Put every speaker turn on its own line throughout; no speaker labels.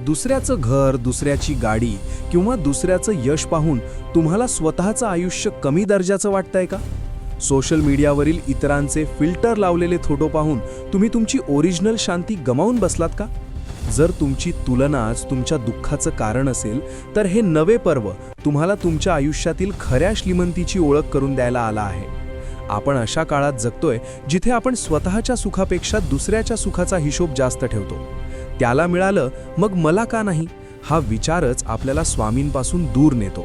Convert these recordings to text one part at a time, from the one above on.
दुसऱ्याचं घर, दुसऱ्याची गाडी किंवा दुसऱ्याचं यश पाहून तुम्हाला स्वतःचं आयुष्य कमी दर्जाचं वाटतंय का? सोशल मीडियावरील इतरांचे फिल्टर लावलेले फोटो पाहून तुम्ही तुमची ओरिजिनल शांती गमावून बसलात का? जर तुमची तुलनाच तुमच्या दुःखाचं कारण असेल, तर हे नवे पर्व तुम्हाला तुमच्या आयुष्यातील खऱ्या श्रीमंतीची ओळख करून द्यायला आला आहे. आपण अशा काळात जगतोय जिथे आपण स्वतःच्या सुखापेक्षा दुसऱ्याच्या सुखाचा हिशोब जास्त ठेवतो. त्याला मिळालं मग मला का नाही, हा विचारच आपल्याला स्वामींपासून दूर नेतो.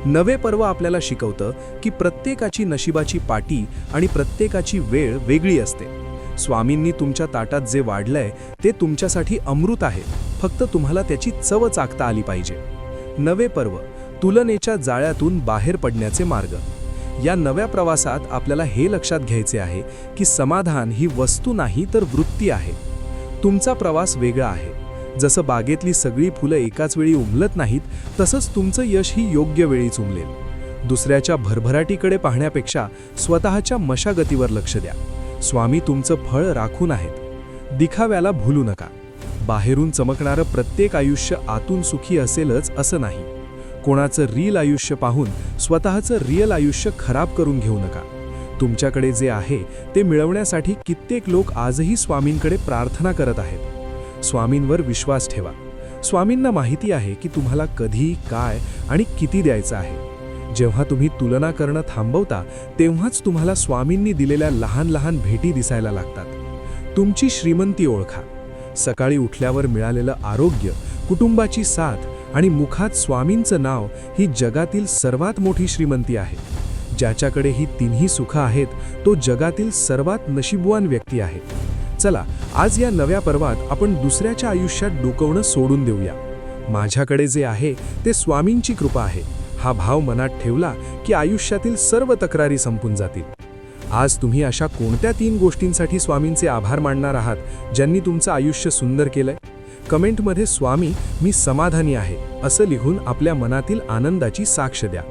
नवे पर्व आपल्याला शिकवतं की प्रत्येकाची नशिबाची पाटी आणि प्रत्येकाची वेळ वेगळी असते. स्वामींनी तुमच्या ताटात जे वाढलंय ते तुमच्यासाठी अमृत आहे, फक्त तुम्हाला त्याची चव चाखता आली पाहिजे. नवे पर्व, तुलनेच्या जाळ्यातून बाहेर पडण्याचे मार्ग. या नव्या प्रवासात आपल्याला हे लक्षात घ्यायचे आहे की समाधान ही वस्तू नाही तर वृत्ती आहे. तुमचा प्रवास वेगळा आहे. जसं बागेतली सगळी फुलं एकाच वेळी उमलत नाहीत, तसंच तुमचं यश ही योग्य वेळीच उमलेल. दुसऱ्याच्या भरभराटीकडे पाहण्यापेक्षा स्वतःच्या मशागतीवर लक्ष द्या. स्वामी तुमचं फळ राखून आहेत. दिखाव्याला भूलू नका. बाहेरून चमकणारं प्रत्येक आयुष्य आतून सुखी असेलच असं नाही. कोणाचं रील आयुष्य पाहून स्वतःचं रिअल आयुष्य खराब करून घेऊ नका. तुमच्याकडे जे आहे ते मिळवण्यासाठी कित्येक लोक आजही स्वामींकडे प्रार्थना करत आहेत. स्वामींवर विश्वास ठेवा. स्वामींना माहिती आहे की तुम्हाला कधी, काय आणि किती द्यायचं आहे. जेव्हा तुम्ही तुलना करणं थांबवता, तेव्हाच तुम्हाला स्वामींनी दिलेल्या लहान लहान भेटी दिसायला लागतात. तुमची श्रीमंती ओळखा. सकाळी उठल्यावर मिळालेलं आरोग्य, कुटुंबाची साथ आणि मुखात स्वामींचं नाव ही जगातील सर्वात मोठी श्रीमंती आहे. ज्याच्याकडे ही तिन्ही सुख आहेत तो जगातील सर्वात नशीबवान व्यक्ती आहे. चला, आज या नव्या पर्वात आपण दुसऱ्याच्या आयुष्यात डोकवणं सोडून देऊया. माझ्याकडे जे आहे ते स्वामींची कृपा आहे, हा भाव मनात ठेवला की आयुष्यातील सर्व तक्रारी संपून जातील. आज तुम्ही अशा कोणत्या 3 गोष्टींसाठी स्वामींचे आभार मानणार आहात ज्यांनी तुमचं आयुष्य सुंदर केलंय? कमेंटमध्ये स्वामी, मी समाधानी आहे असं लिहून आपल्या मनातील आनंदाची साक्ष द्या.